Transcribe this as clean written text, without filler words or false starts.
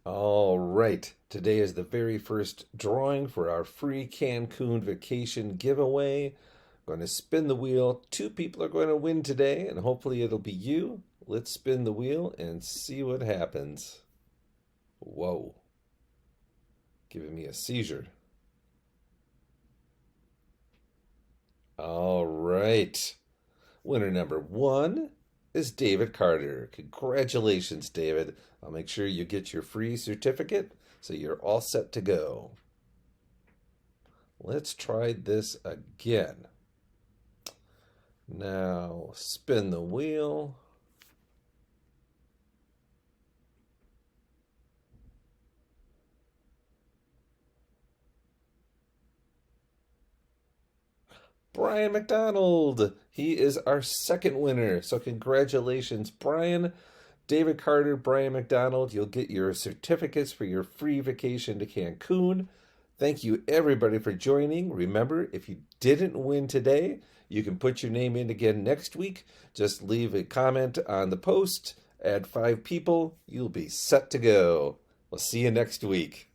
All right. Today is the very first drawing for our free Cancun Vacation Giveaway. Going to spin the wheel. Two people are going to win today, and hopefully it'll be you. Let's spin the wheel and see what happens. Whoa. Giving me a seizure. All right. Winner number one is David Carter. Congratulations, David. I'll make sure you get your free certificate so you're all set to go. Let's try this again. Now, spin the wheel. Brian McDonald. He is our second winner. So congratulations, Brian. David Carter, Brian McDonald. You'll get your certificates for your free vacation to Cancun. Thank you, everybody, for joining. Remember, if you didn't win today, you can put your name in again next week. Just leave a comment on the post. Add 5 people. You'll be set to go. We'll see you next week.